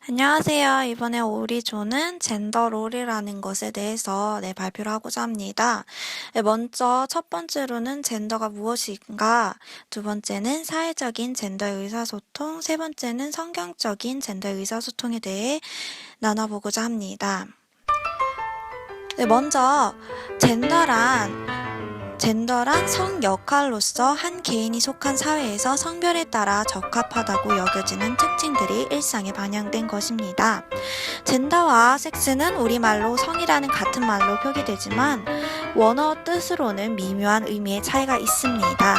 안녕하세요. 이번에 우리 조는 젠더롤이라는 것에 대해서 발표를 하고자 합니다. 먼저 첫 번째로는 젠더가 무엇인가, 두 번째는 사회적인 젠더 의사소통, 세 번째는 성경적인 젠더 의사소통에 대해 나눠보고자 합니다. 먼저 젠더란 성 역할로서 한 개인이 속한 사회에서 성별에 따라 적합하다고 여겨지는 특징들이 일상에 반영된 것입니다. 젠더와 섹스는 우리말로 성이라는 같은 말로 표기되지만 원어 뜻으로는 미묘한 의미의 차이가 있습니다.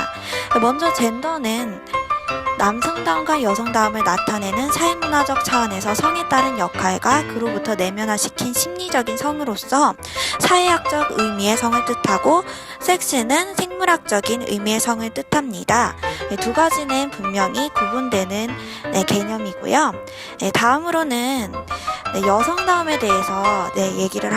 먼저 젠더는 남성다움과 여성다움을 나타내는 사회문화적 차원에서 성에 따른 역할과 그로부터 내면화시킨 심리적인 성으로서 사회학적 의미의 성을 뜻하고, 섹스는 생물학적인 의미의 성을 뜻합니다. 두 가지는 분명히 구분되는 개념이고요. 다음으로는 여성다움에 대해서 얘기를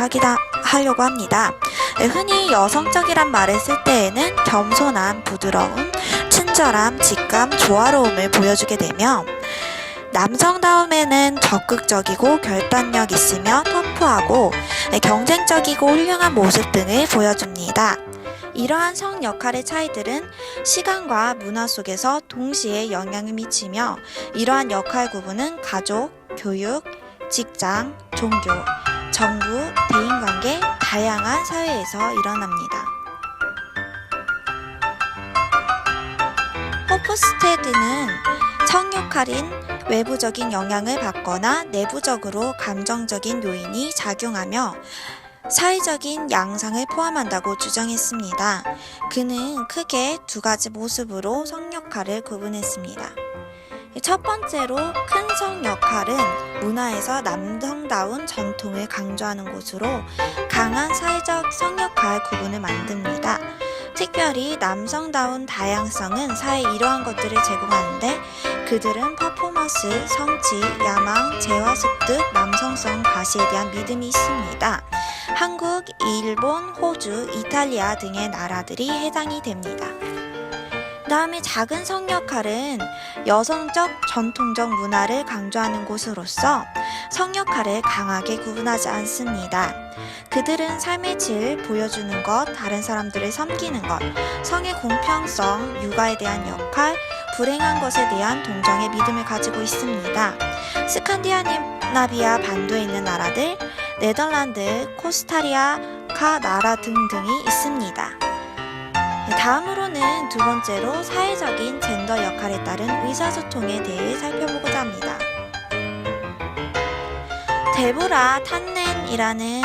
하려고 합니다. 흔히 여성적이란 말을 쓸 때에는 겸손함, 부드러움, 친절함, 직감, 조화로움을 보여주게 되며, 남성다움에는 적극적이고 결단력 있으며 터프하고 경쟁적이고 훌륭한 모습 등을 보여줍니다. 이러한 성 역할의 차이들은 시간과 문화 속에서 동시에 영향을 미치며, 이러한 역할 구분은 가족, 교육, 직장, 종교, 정부, 대인관계, 다양한 사회에서 일어납니다. 호프스테드는 성 역할인 외부적인 영향을 받거나 내부적으로 감정적인 요인이 작용하며 사회적인 양상을 포함한다고 주장했습니다. 그는 크게 두 가지 모습으로 성 역할을 구분했습니다. 첫 번째로 큰 성 역할은 문화에서 남성다운 전통을 강조하는 곳으로 강한 사회적 성 역할 구분을 만듭니다. 특별히 남성다운 다양성은 사회에 이러한 것들을 제공하는데, 그들은 퍼포먼스, 성취, 야망, 재화 습득, 남성성 과시에 대한 믿음이 있습니다. 한국, 일본, 호주, 이탈리아 등의 나라들이 해당이 됩니다. 다음에 작은 성 역할은 여성적 전통적 문화를 강조하는 곳으로서 성 역할을 강하게 구분하지 않습니다. 그들은 삶의 질, 보여주는 것, 다른 사람들을 섬기는 것, 성의 공평성, 육아에 대한 역할, 불행한 것에 대한 동정의 믿음을 가지고 있습니다. 스칸디나비아 반도에 있는 나라들, 네덜란드, 코스타리카 나라 등등이 있습니다. 다음으로는 두 번째로 사회적인 젠더 역할에 따른 의사소통에 대해 살펴보고자 합니다. 데보라 탄넨이라는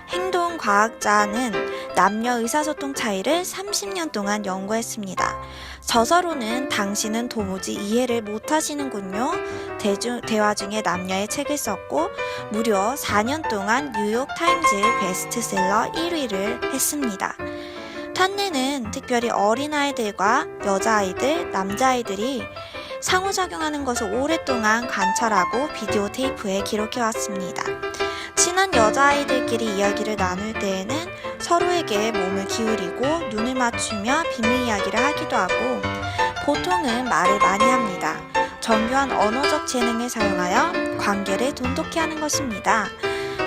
행동과학자는 남녀 의사소통 차이를 30년 동안 연구했습니다. 저서로는 당신은 도무지 이해를 못하시는군요. 대화 중에 남녀의 책을 썼고 무려 4년 동안 뉴욕 타임즈 베스트셀러 1위를 했습니다. 탄네는 특별히 어린아이들과 여자아이들, 남자아이들이 상호작용하는 것을 오랫동안 관찰하고 비디오 테이프에 기록해왔습니다. 친한 여자아이들끼리 이야기를 나눌 때에는 서로에게 몸을 기울이고 눈을 맞추며 비밀 이야기를 하기도 하고, 보통은 말을 많이 합니다. 정교한 언어적 재능을 사용하여 관계를 돈독히 하는 것입니다.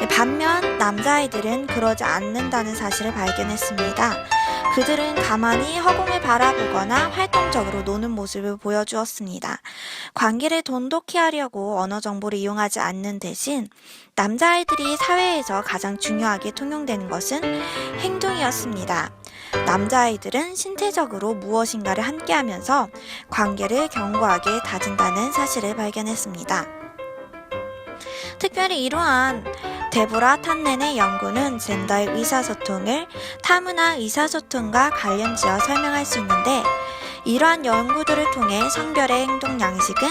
반면 남자아이들은 그러지 않는다는 사실을 발견했습니다. 그들은 가만히 허공을 바라보거나 활동적으로 노는 모습을 보여주었습니다. 관계를 돈독히 하려고 언어 정보를 이용하지 않는 대신 남자아이들이 사회에서 가장 중요하게 통용되는 것은 행동이었습니다. 남자아이들은 신체적으로 무엇인가를 함께하면서 관계를 견고하게 다진다는 사실을 발견했습니다. 특별히 이러한 데보라 탄넨의 연구는 젠더의 의사소통을 타문화 의사소통과 관련지어 설명할 수 있는데, 이러한 연구들을 통해 성별의 행동 양식은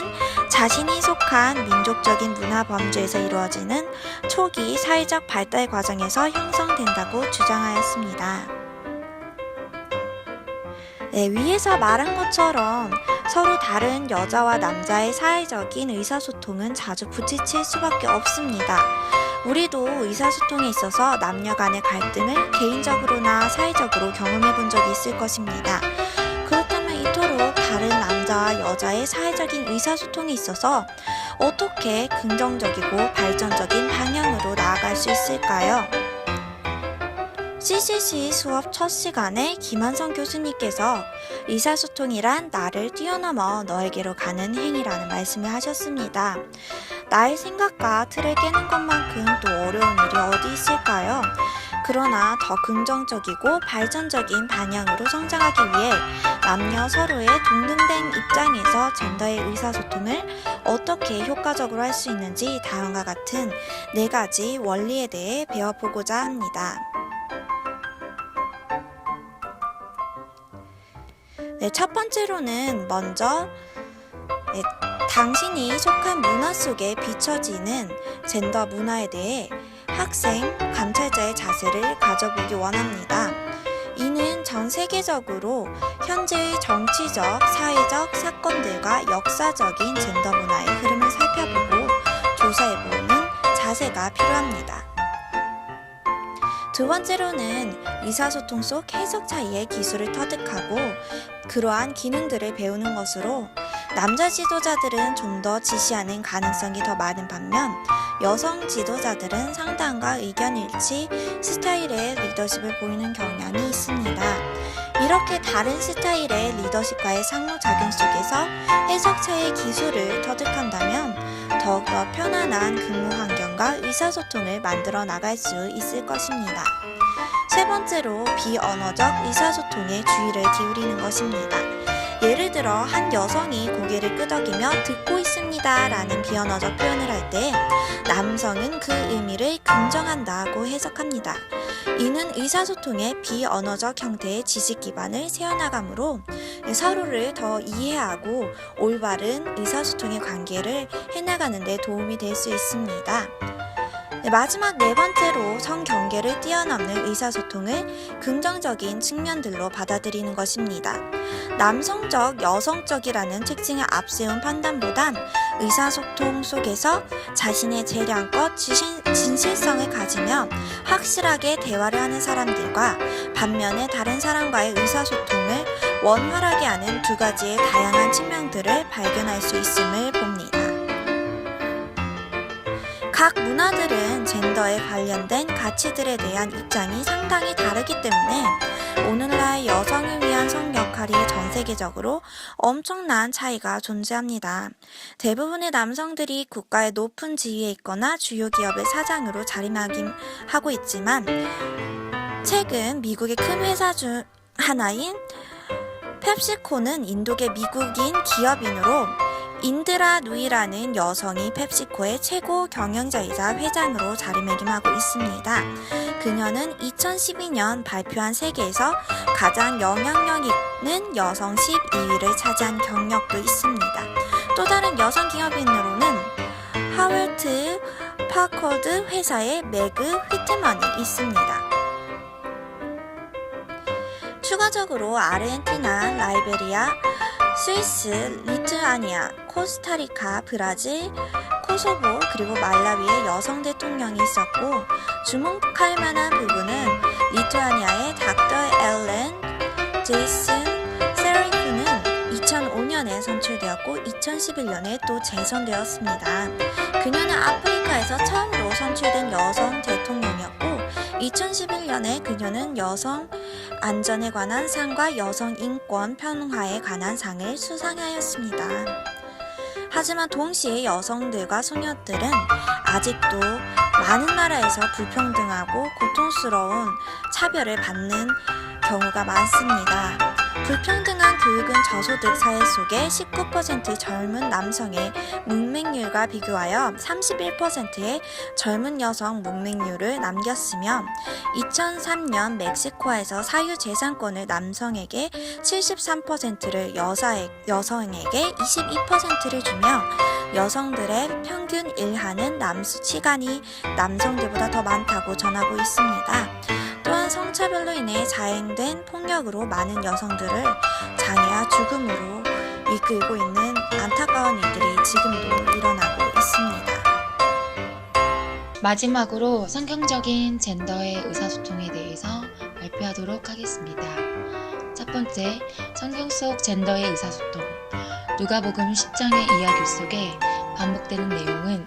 자신이 속한 민족적인 문화 범주에서 이루어지는 초기 사회적 발달 과정에서 형성된다고 주장하였습니다. 위에서 말한 것처럼 서로 다른 여자와 남자의 사회적인 의사소통은 자주 부딪힐 수밖에 없습니다. 우리도 의사소통에 있어서 남녀 간의 갈등을 개인적으로나 사회적으로 경험해 본 적이 있을 것입니다. 그렇다면 이토록 다른 남자와 여자의 사회적인 의사소통에 있어서 어떻게 긍정적이고 발전적인 방향으로 나아갈 수 있을까요? CCC 수업 첫 시간에 김한성 교수님께서 의사소통이란 나를 뛰어넘어 너에게로 가는 행위라는 말씀을 하셨습니다. 나의 생각과 틀을 깨는 것만큼 또 어려운 일이 어디 있을까요? 그러나 더 긍정적이고 발전적인 방향으로 성장하기 위해 남녀 서로의 동등된 입장에서 젠더의 의사소통을 어떻게 효과적으로 할 수 있는지 다음과 같은 4가지 원리에 대해 배워보고자 합니다. 첫 번째로는 먼저 당신이 속한 문화 속에 비춰지는 젠더 문화에 대해 학생, 관찰자의 자세를 가져보기 원합니다. 이는 전 세계적으로 현재의 정치적, 사회적 사건들과 역사적인 젠더 문화의 흐름을 살펴보고 조사해보는 자세가 필요합니다. 두 번째로는 의사소통 속 해석 차이의 기술을 터득하고 그러한 기능들을 배우는 것으로 남자 지도자들은 좀 더 지시하는 가능성이 더 많은 반면 여성 지도자들은 상당과 의견 일치 스타일의 리더십을 보이는 경향이 있습니다. 이렇게 다른 스타일의 리더십과의 상호작용 속에서 해석 차이의 기술을 터득한다면 더욱더 편안한 근무 환경과 의사소통을 만들어 나갈 수 있을 것입니다. 세 번째로 비언어적 의사소통에 주의를 기울이는 것입니다. 예를 들어 한 여성이 고개를 끄덕이며 듣고 있습니다 라는 비언어적 표현을 할 때 남성은 그 의미를 긍정한다고 해석합니다. 이는 의사소통의 비언어적 형태의 지식 기반을 세워나가므로 서로를 더 이해하고 올바른 의사소통의 관계를 해나가는 데 도움이 될 수 있습니다. 마지막 4번째로 성경계를 뛰어넘는 의사소통을 긍정적인 측면들로 받아들이는 것입니다. 남성적, 여성적이라는 특징을 앞세운 판단보단 의사소통 속에서 자신의 재량껏 진실성을 가지며 확실하게 대화를 하는 사람들과 반면에 다른 사람과의 의사소통을 원활하게 하는 2가지의 다양한 측면들을 발견할 수 있음을 봅니다. 각 문화들은 젠더에 관련된 가치들에 대한 입장이 상당히 다르기 때문에 오늘날 여성을 위한 성 역할이 전 세계적으로 엄청난 차이가 존재합니다. 대부분의 남성들이 국가의 높은 지위에 있거나 주요 기업의 사장으로 자리매김하고 있지만 최근 미국의 큰 회사 중 하나인 펩시코는 인도계 미국인 기업인으로 인드라 누이라는 여성이 펩시코의 최고 경영자이자 회장으로 자리매김하고 있습니다. 그녀는 2012년 발표한 세계에서 가장 영향력 있는 여성 12위를 차지한 경력도 있습니다. 또 다른 여성 기업인으로는 하워드 파커드 회사의 매그 휘트먼이 있습니다. 추가적으로 아르헨티나, 라이베리아, 스위스, 리투아니아, 코스타리카, 브라질, 코소보 그리고 말라위의 여성 대통령이 있었고 주목할 만한 부분은 리투아니아의 닥터 엘렌 제이슨 세레이프는 2005년에 선출되었고 2011년에 또 재선되었습니다. 그녀는 아프리카에서 처음으로 선출된 여성 대통령이었고 2011년에 그녀는 여성 안전에 관한 상과 여성 인권 평화에 관한 상을 수상하였습니다. 하지만 동시에 여성들과 소녀들은 아직도 많은 나라에서 불평등하고 고통스러운 차별을 받는 경우가 많습니다. 불평등한 교육은 저소득 사회 속에 19% 젊은 남성의 문맹률과 비교하여 31%의 젊은 여성 문맹률을 남겼으며 2003년 멕시코에서 사유재산권을 남성에게 73%를 여성에게 22%를 주며 여성들의 평균 일하는 시간이 남성들보다 더 많다고 전하고 있습니다. 또한 성차별로 인해 자행된 폭력으로 많은 여성들을 장애와 죽음으로 이끌고 있는 안타까운 일들이 지금도 일어나고 있습니다. 마지막으로 성경적인 젠더의 의사소통에 대해서 발표하도록 하겠습니다. 첫 번째, 성경 속 젠더의 의사소통. 누가복음 10장의 이야기 속에 반복되는 내용은